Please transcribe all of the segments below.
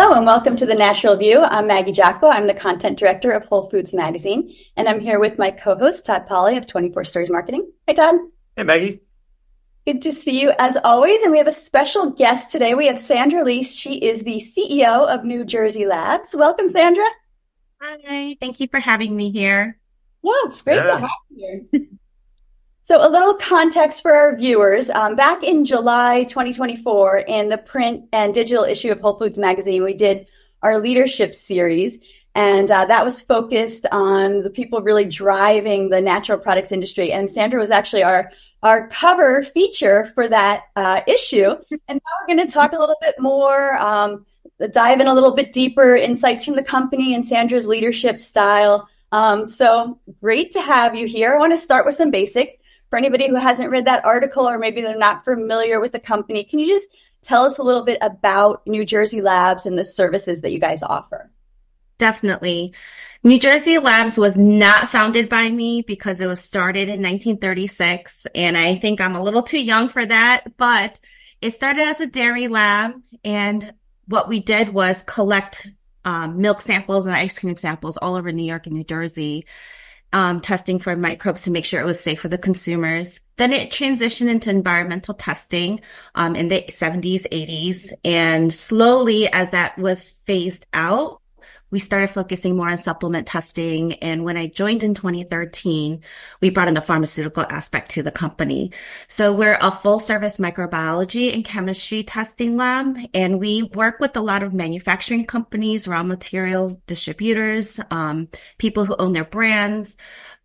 Hello and welcome to the Natural View. I'm Maggie Jacko. I'm the content director of WholeFoods Magazine, and I'm here with my co-host Todd Polly of 24 Stories Marketing. Hi, Todd. Hey, Maggie. Good to see you as always. And we have a special guest today. We have Sandra Lee. She is the CEO of New Jersey Labs. Welcome, Sandra. Hi, thank you for having me here. Yeah, it's great to have you here. So a little context for our viewers. Back in July 2024, in the print and digital issue of WholeFoods Magazine, we did our leadership series. And that was focused on the people really driving the natural products industry. And Sandra was actually our cover feature for that issue. And now we're going to talk a little bit more, dive in a little bit deeper, insights from the company and Sandra's leadership style. So great to have you here. I want to start with some basics. For anybody who hasn't read that article or maybe they're not familiar with the company, can you just tell us a little bit about New Jersey Labs and the services that you guys offer? Definitely. New Jersey Labs was not founded by me because it was started in 1936, and I think I'm a little too young for that, but it started as a dairy lab, and what we did was collect milk samples and ice cream samples all over New York and New Jersey, testing for microbes to make sure it was safe for the consumers. Then it transitioned into environmental testing in the 70s, 80s, and slowly as that was phased out, we started focusing more on supplement testing. And when I joined in 2013, we brought in the pharmaceutical aspect to the company. So we're a full service microbiology and chemistry testing lab. And we work with a lot of manufacturing companies, raw materials, distributors, people who own their brands,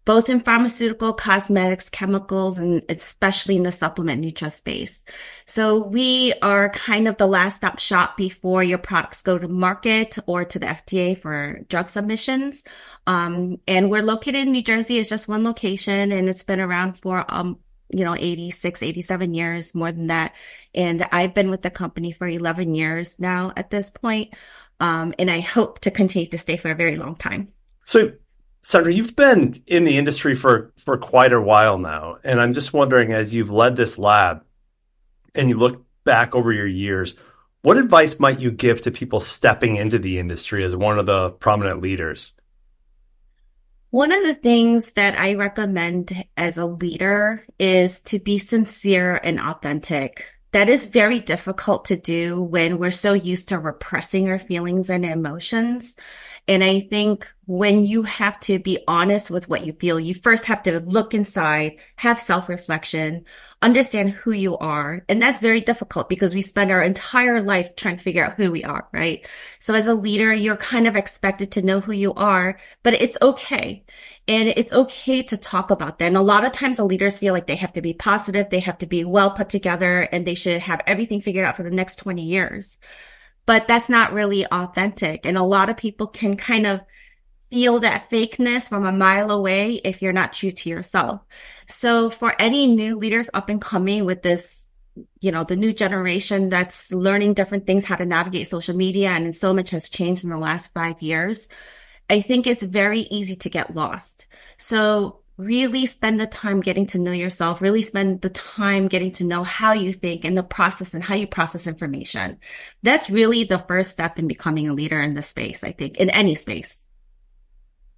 both in pharmaceutical, cosmetics, chemicals, and especially in the supplement nutri space. So we are kind of the last stop shop before your products go to market or to the FDA for drug submissions. And we're located in New Jersey. It's just one location, and it's been around for 86, 87 years, more than that. And I've been with the company for 11 years now at this point. And I hope to continue to stay for a very long time. So, Sandra, you've been in the industry for quite a while now, and I'm just wondering, as you've led this lab and you look back over your years, what advice might you give to people stepping into the industry as one of the prominent leaders? One of the things that I recommend as a leader is to be sincere and authentic. That is very difficult to do when we're so used to repressing our feelings and emotions. And I think when you have to be honest with what you feel, you first have to look inside, have self-reflection, understand who you are. And that's very difficult because we spend our entire life trying to figure out who we are, right? So as a leader, you're kind of expected to know who you are, but it's okay. And it's okay to talk about that. And a lot of times the leaders feel like they have to be positive, they have to be well put together, and they should have everything figured out for the next 20 years. But that's not really authentic. And a lot of people can kind of feel that fakeness from a mile away if you're not true to yourself. So for any new leaders up and coming with this, the new generation that's learning different things, how to navigate social media, and so much has changed in the last 5 years, I think it's very easy to get lost. So really spend the time getting to know yourself, really spend the time getting to know how you think and the process and how you process information. That's really the first step in becoming a leader in this space, I think, in any space.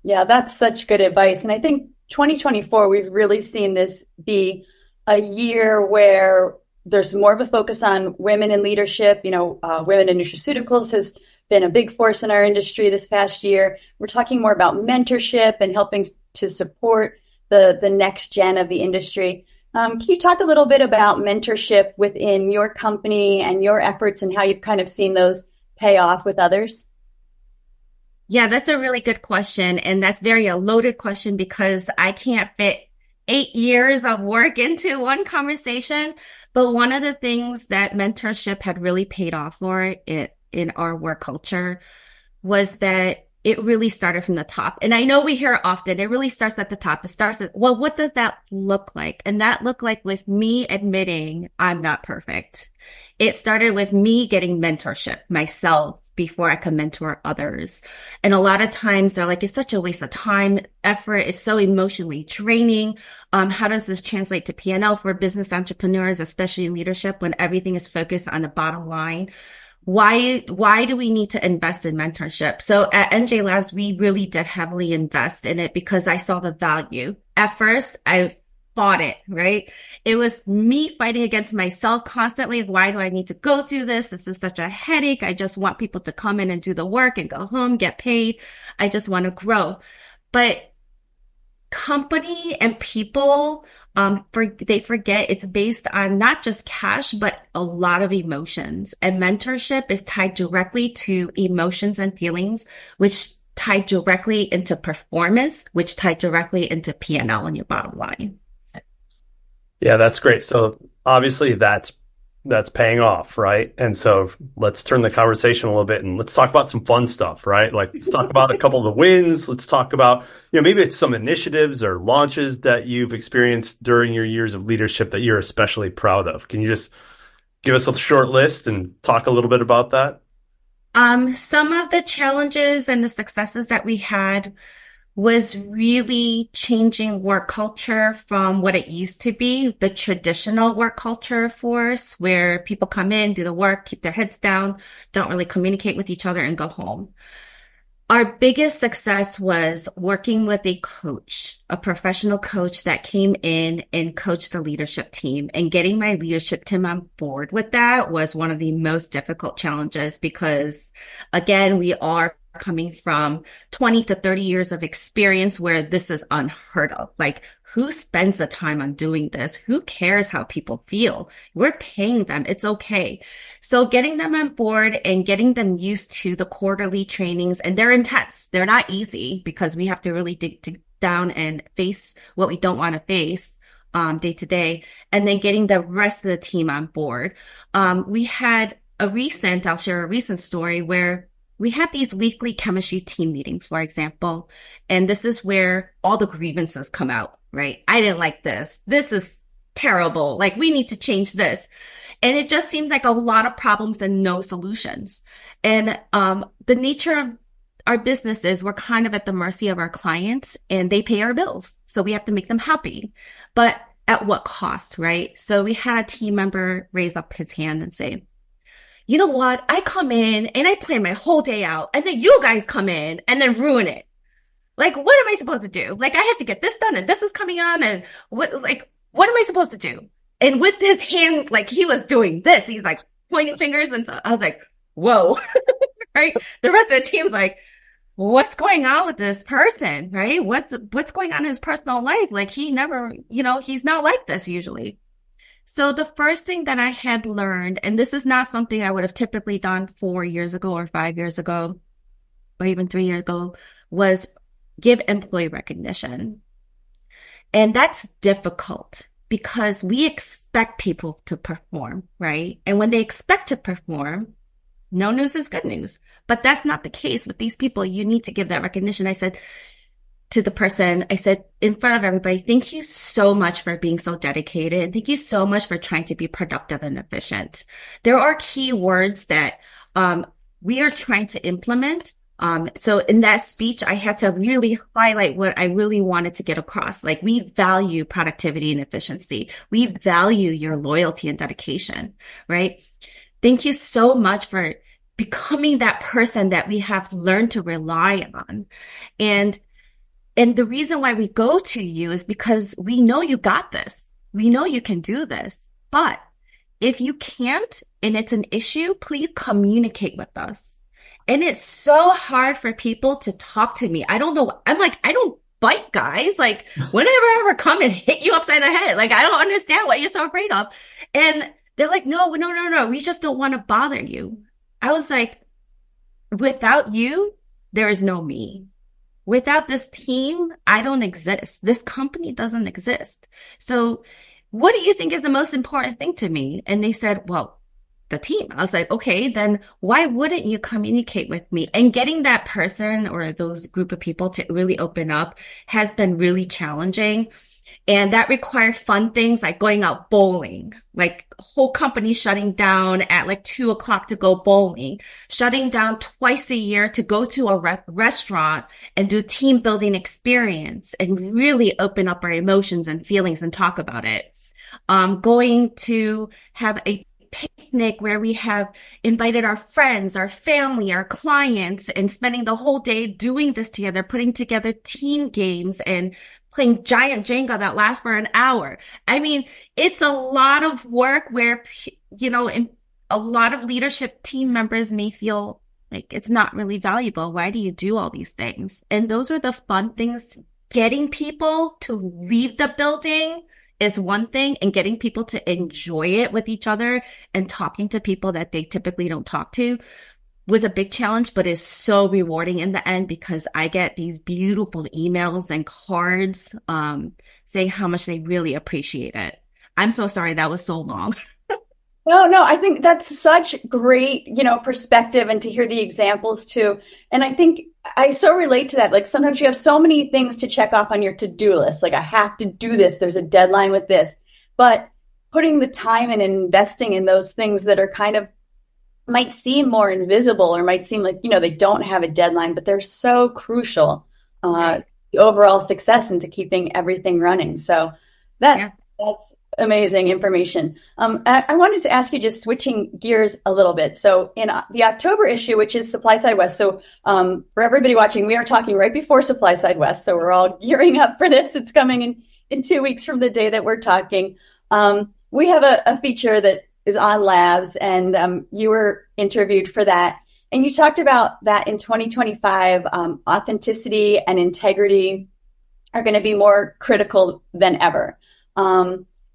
Yeah, that's such good advice. And I think 2024, we've really seen this be a year where there's more of a focus on women in leadership. Women in nutraceuticals has been a big force in our industry this past year. We're talking more about mentorship and helping to support the next gen of the industry. Can you talk a little bit about mentorship within your company and your efforts and how you've kind of seen those pay off with others? Yeah, that's a really good question. And that's a loaded question because I can't fit 8 years of work into one conversation. But one of the things that mentorship had really paid off for it in our work culture was that it really started from the top. And I know we hear it often, it really starts at the top. It starts at, well, what does that look like? And that looked like with me admitting I'm not perfect. It started with me getting mentorship myself before I could mentor others. And a lot of times they're like, it's such a waste of time, effort. It's so emotionally draining. How does this translate to P&L for business entrepreneurs, especially in leadership, when everything is focused on the bottom line? why do we need to invest in mentorship? So at NJ Labs, we really did heavily invest in it because I saw the value. At first, I fought it, right? It was me fighting against myself constantly. Why do I need to go through this? This is such a headache. I just want people to come in and do the work and go home, get paid. I just want to grow. But company and people, they forget it's based on not just cash, but a lot of emotions. And mentorship is tied directly to emotions and feelings, which tie directly into performance, which tie directly into P&L and your bottom line. Yeah, that's great. So obviously that's paying off, right? And so let's turn the conversation a little bit and let's talk about some fun stuff, right? Like let's talk about a couple of the wins. Let's talk about, maybe it's some initiatives or launches that you've experienced during your years of leadership that you're especially proud of. Can you just give us a short list and talk a little bit about that? Some of the challenges and the successes that we had was really changing work culture from what it used to be, the traditional work culture force, where people come in, do the work, keep their heads down, don't really communicate with each other and go home. Our biggest success was working with a coach, a professional coach that came in and coached the leadership team, and getting my leadership team on board with that was one of the most difficult challenges because, again, we are coming from 20 to 30 years of experience where this is unheard of. Like, who spends the time on doing this? Who cares how people feel? We're paying them. It's okay. So getting them on board and getting them used to the quarterly trainings, and they're intense. They're not easy because we have to really dig down and face what we don't want to face day to day, and then getting the rest of the team on board. We had I'll share a recent story where we had these weekly chemistry team meetings, for example, and this is where all the grievances come out, right? I didn't like this. This is terrible. Like, we need to change this. And it just seems like a lot of problems and no solutions. And the nature of our business is we're kind of at the mercy of our clients, and they pay our bills. So we have to make them happy. But at what cost, right? So we had a team member raise up his hand and say, you know what? I come in and I plan my whole day out, and then you guys come in and then ruin it. Like, what am I supposed to do? Like, I have to get this done and this is coming on, and what am I supposed to do? And with his hand, like, he was doing this. He's like pointing fingers. And so I was like, whoa, right? The rest of the team's like, what's going on with this person, right? What's going on in his personal life? Like, he never, he's not like this usually. So the first thing that I had learned, and this is not something I would have typically done 4 years ago or 5 years ago, or even 3 years ago, was give employee recognition. And that's difficult because we expect people to perform, right? And when they expect to perform, no news is good news. But that's not the case with these people. You need to give that recognition. I said to the person, in front of everybody, thank you so much for being so dedicated. Thank you so much for trying to be productive and efficient. There are key words that we are trying to implement. So in that speech, I had to really highlight what I really wanted to get across. Like, we value productivity and efficiency. We value your loyalty and dedication, right? Thank you so much for becoming that person that we have learned to rely on. And the reason why we go to you is because we know you got this. We know you can do this. But if you can't, and it's an issue, please communicate with us. And it's so hard for people to talk to me. I don't know. I'm like, I don't bite, guys. Like, whenever I ever come and hit you upside the head, like, I don't understand what you're so afraid of. And they're like, no. We just don't want to bother you. I was like, without you, there is no me. Without this team, I don't exist. This company doesn't exist. So what do you think is the most important thing to me? And they said, well, the team. I was like, okay, then why wouldn't you communicate with me? And getting that person or those group of people to really open up has been really challenging. And that required fun things like going out bowling, like whole company shutting down at like 2:00 to go bowling, shutting down twice a year to go to a restaurant and do team building experience and really open up our emotions and feelings and talk about it. Going to have a picnic where we have invited our friends, our family, our clients, and spending the whole day doing this together, putting together team games and playing giant Jenga that lasts for an hour. I mean, it's a lot of work where, and a lot of leadership team members may feel like it's not really valuable. Why do you do all these things? And those are the fun things. Getting people to leave the building is one thing, and getting people to enjoy it with each other and talking to people that they typically don't talk to was a big challenge, but is so rewarding in the end because I get these beautiful emails and cards saying how much they really appreciate it. I'm so sorry that was so long. No, I think that's such great, perspective, and to hear the examples too. And I think I so relate to that. Like sometimes you have so many things to check off on your to-do list. Like I have to do this. There's a deadline with this. But putting the time and investing in those things that are kind of might seem more invisible or might seem like, they don't have a deadline, but they're so crucial to the overall success and to keeping everything running. So that's amazing information. I wanted to ask you, just switching gears a little bit. So in the October issue, which is Supply Side West. So for everybody watching, we are talking right before Supply Side West. So we're all gearing up for this. It's coming in 2 weeks from the day that we're talking. We have a feature that is on labs, and you were interviewed for that. And you talked about that in 2025, authenticity and integrity are going to be more critical than ever.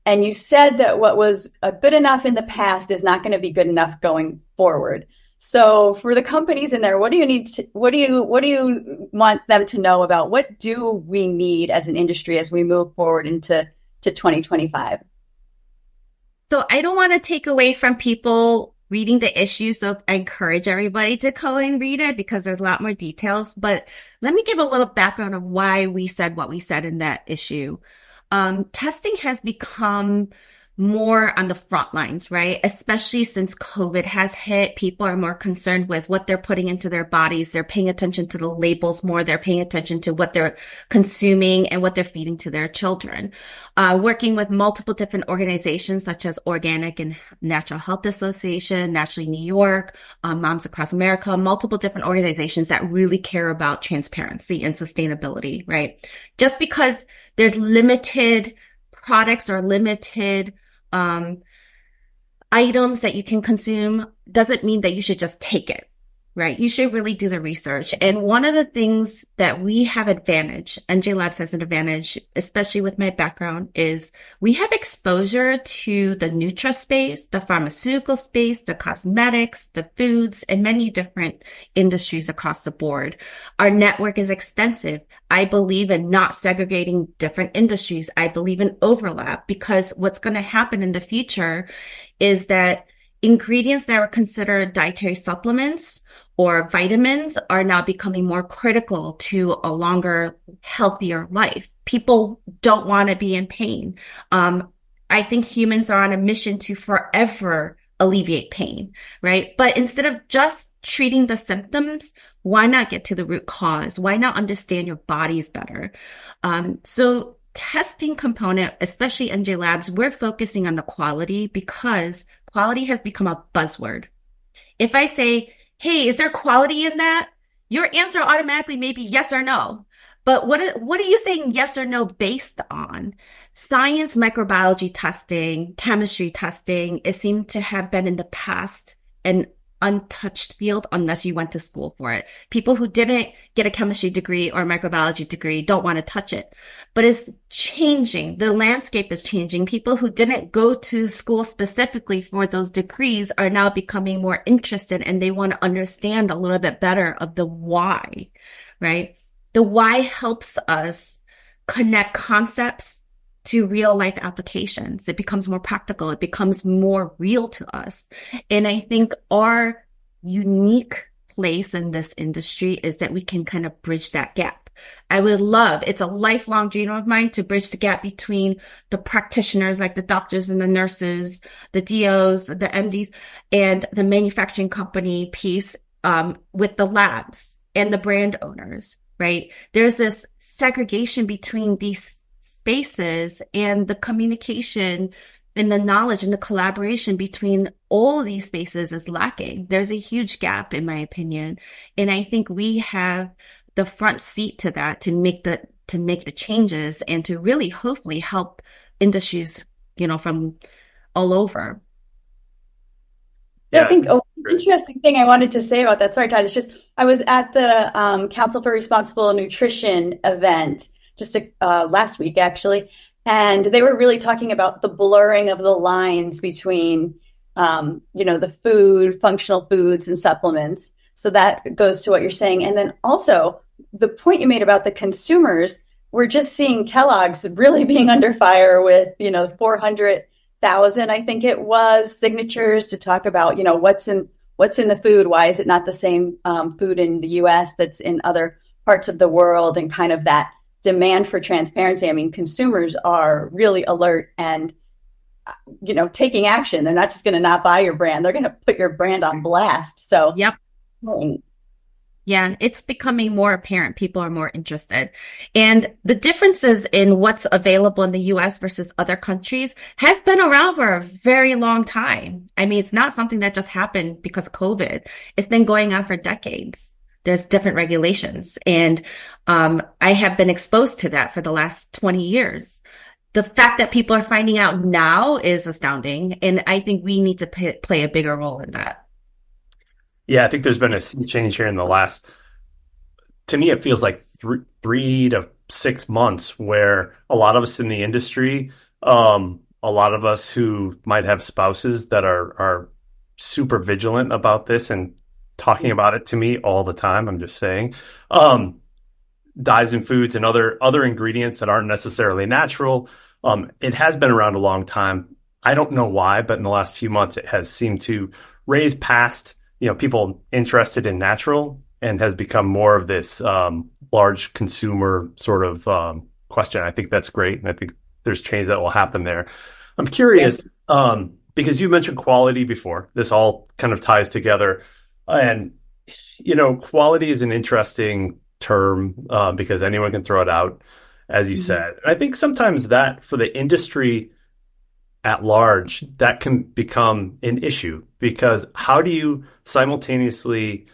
And you said that what was good enough in the past is not going to be good enough going forward. So for the companies in there, what do you want them to know about what do we need as an industry as we move forward into 2025? So I don't want to take away from people reading the issue, so I encourage everybody to go and read it because there's a lot more details. But let me give a little background of why we said what we said in that issue. Testing has become more on the front lines, right? Especially since COVID has hit, people are more concerned with what they're putting into their bodies. They're paying attention to the labels more. They're paying attention to what they're consuming and what they're feeding to their children. Working with multiple different organizations such as Organic and Natural Health Association, Naturally New York, Moms Across America, multiple different organizations that really care about transparency and sustainability, right? Just because there's limited products or limited items that you can consume doesn't mean that you should just take it, right? You should really do the research. And one of the things that we have advantage, NJ Labs has an advantage, especially with my background, is we have exposure to the Nutra space, the pharmaceutical space, the cosmetics, the foods, and many different industries across the board. Our network is extensive. I believe in not segregating different industries. I believe in overlap because what's going to happen in the future is that ingredients that were considered dietary supplements or vitamins are now becoming more critical to a longer, healthier life. People don't want to be in pain. I think humans are on a mission to forever alleviate pain, right? But instead of just treating the symptoms, why not get to the root cause? Why not understand your bodies better? So testing component, especially NJ Labs, we're focusing on the quality because quality has become a buzzword. If I say, hey, is there quality in that? Your answer automatically may be yes or no. But what are you saying yes or no based on? Science, microbiology testing, chemistry testing, it seemed to have been in the past an untouched field unless you went to school for it. People who didn't get a chemistry degree or a microbiology degree don't want to touch it. But it's changing. The landscape is changing. People who didn't go to school specifically for those degrees are now becoming more interested and they want to understand a little bit better of the why, right? The why helps us connect concepts to real life applications. It becomes more practical. It becomes more real to us. And I think our unique place in this industry is that we can kind of bridge that gap. I would love, it's a lifelong dream of mine to bridge the gap between the practitioners like the doctors and the nurses, the DOs, the MDs, and the manufacturing company piece with the labs and the brand owners, right? There's this segregation between these spaces, and the communication and the knowledge and the collaboration between all of these spaces is lacking. There's a huge gap, in my opinion. And I think we have the front seat to that, to make the changes and to really hopefully help industries, from all over. Yeah, I think interesting thing I wanted to say about that, sorry, Todd, it's just I was at the Council for Responsible Nutrition event just last week, actually, and they were really talking about the blurring of the lines between, the food, functional foods, and supplements. So that goes to what you're saying. And then also the point you made about the consumers, we're just seeing Kellogg's really being under fire with, 400,000, I think it was, signatures to talk about, what's in the food. Why is it not the same food in the U.S. that's in other parts of the world, and kind of that demand for transparency. I mean, consumers are really alert and, taking action. They're not just going to not buy your brand. They're going to put your brand on blast. So, yep. Yeah, it's becoming more apparent. People are more interested. And the differences in what's available in the US versus other countries has been around for a very long time. I mean, it's not something that just happened because of COVID. It's been going on for decades. There's different regulations. And I have been exposed to that for the last 20 years. The fact that people are finding out now is astounding. And I think we need to play a bigger role in that. Yeah, I think there's been a sea change here in the last, to me, it feels like 3 to 6 months where a lot of us in the industry, a lot of us who might have spouses that are super vigilant about this and talking about it to me all the time. I'm just saying, dyes in foods and other ingredients that aren't necessarily natural. It has been around a long time. I don't know why, but in the last few months, it has seemed to raise past people interested in natural and has become more of this large consumer sort of question. I think that's great. And I think there's change that will happen there. I'm curious, because you mentioned quality before. This all kind of ties together. And, quality is an interesting term because anyone can throw it out, as you said. And I think sometimes that for the industry at large, that can become an issue because how do you simultaneously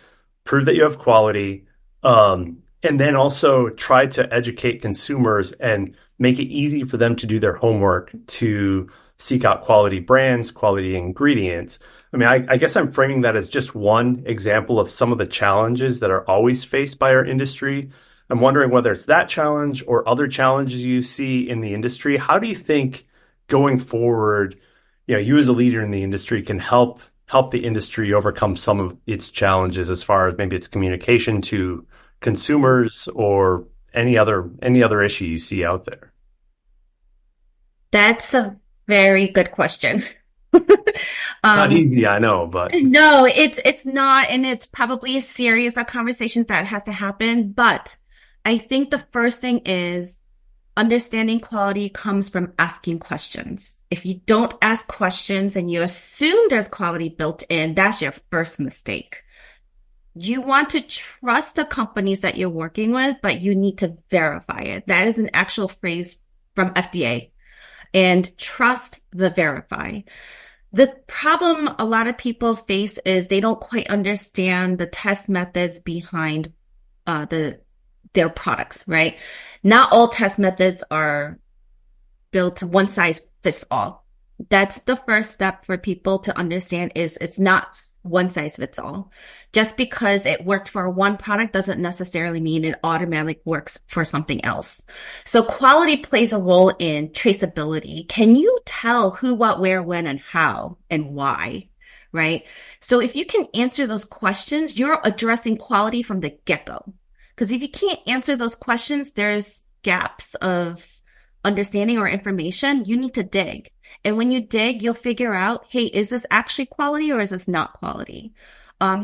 prove that you have quality and then also try to educate consumers and make it easy for them to do their homework to seek out quality brands, quality ingredients? I mean, I guess I'm framing that as just one example of some of the challenges that are always faced by our industry. I'm wondering whether it's that challenge or other challenges you see in the industry. How do you think going forward, you as a leader in the industry can help the industry overcome some of its challenges as far as maybe its communication to consumers or any other issue you see out there? That's a very good question. Not easy, I know, but no, it's not, and it's probably a series of conversations that has to happen. But I think the first thing is understanding quality comes from asking questions. If you don't ask questions and you assume there's quality built in, that's your first mistake. You want to trust the companies that you're working with, but you need to verify it. That is an actual phrase from FDA. And trust the verify. The problem a lot of people face is they don't quite understand the test methods behind their products, right? Not all test methods are built one size fits all. That's the first step for people to understand is it's not one size fits all. Just because it worked for one product doesn't necessarily mean it automatically works for something else. So quality plays a role in traceability. Can you tell who, what, where, when, and how, and why, right? So if you can answer those questions, you're addressing quality from the get-go. Because if you can't answer those questions, there's gaps of understanding or information. You need to dig. And when you dig, you'll figure out, hey, is this actually quality or is this not quality?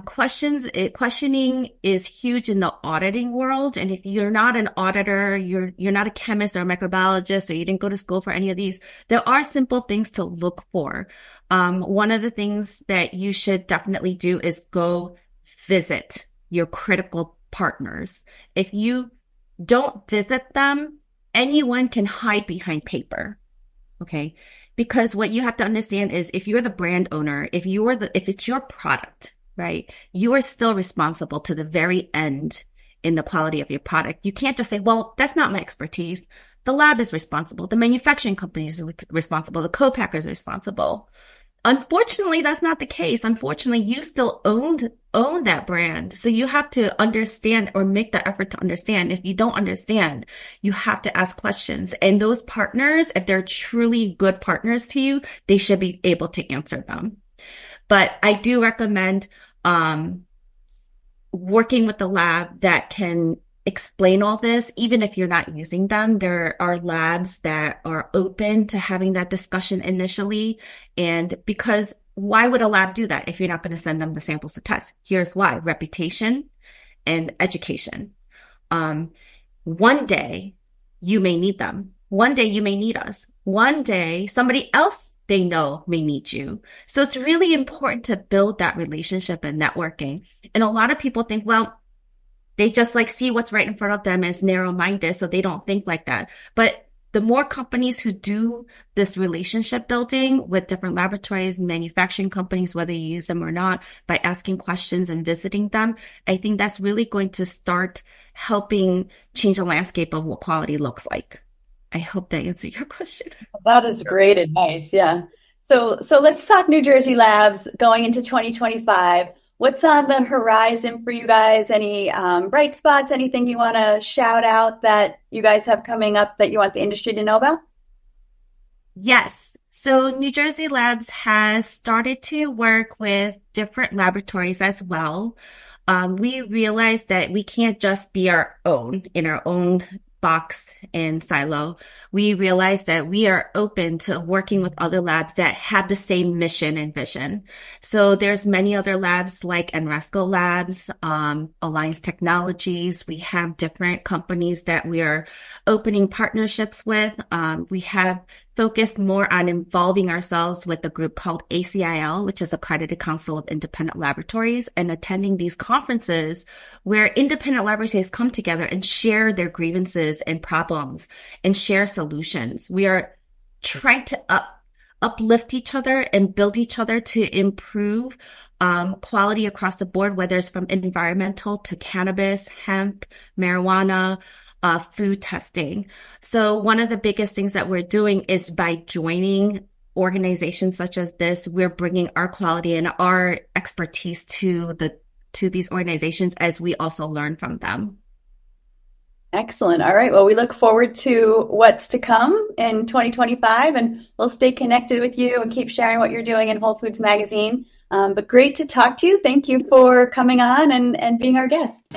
Questioning is huge in the auditing world. And if you're not an auditor, you're not a chemist or a microbiologist, or you didn't go to school for any of these, there are simple things to look for. One of the things that you should definitely do is go visit your critical partners. If you don't visit them, anyone can hide behind paper. Okay. Because what you have to understand is if you're the brand owner, if it's your product, right, you are still responsible to the very end in the quality of your product. You can't just say, well, that's not my expertise. The lab is responsible. The manufacturing company is responsible. The co-packer is responsible. Unfortunately, that's not the case. Unfortunately, you still own that brand. So you have to understand or make the effort to understand. If you don't understand, you have to ask questions. And those partners, if they're truly good partners to you, they should be able to answer them. But I do recommend working with the lab that can explain all this, even if you're not using them. There are labs that are open to having that discussion initially. And because why would a lab do that if you're not going to send them the samples to test? Here's why: reputation and education. One day you may need them. One day you may need us. One day somebody else they know may need you. So it's really important to build that relationship and networking. And a lot of people think, well, they just like see what's right in front of them as narrow-minded, so they don't think like that. But the more companies who do this relationship building with different laboratories, manufacturing companies, whether you use them or not, by asking questions and visiting them, I think that's really going to start helping change the landscape of what quality looks like. I hope that answered your question. That is great advice. Yeah. So let's talk New Jersey labs going into 2025. What's on the horizon for you guys? Any bright spots, anything you want to shout out that you guys have coming up that you want the industry to know about? Yes. So New Jersey Labs has started to work with different laboratories as well. We realized that we can't just be our own in our own box and silo. We realized that we are open to working with other labs that have the same mission and vision. So there's many other labs like Enresco Labs, Alliance Technologies. We have different companies that we are opening partnerships with. We have focused more on involving ourselves with a group called ACIL, which is Accredited Council of Independent Laboratories, and attending these conferences where independent laboratories come together and share their grievances and problems and share solutions. We are trying to uplift each other and build each other to improve quality across the board, whether it's from environmental to cannabis, hemp, marijuana, food testing. So one of the biggest things that we're doing is by joining organizations such as this, we're bringing our quality and our expertise to these organizations as we also learn from them. Excellent. All right. Well, we look forward to what's to come in 2025, and we'll stay connected with you and keep sharing what you're doing in WholeFoods Magazine. But great to talk to you. Thank you for coming on and being our guest.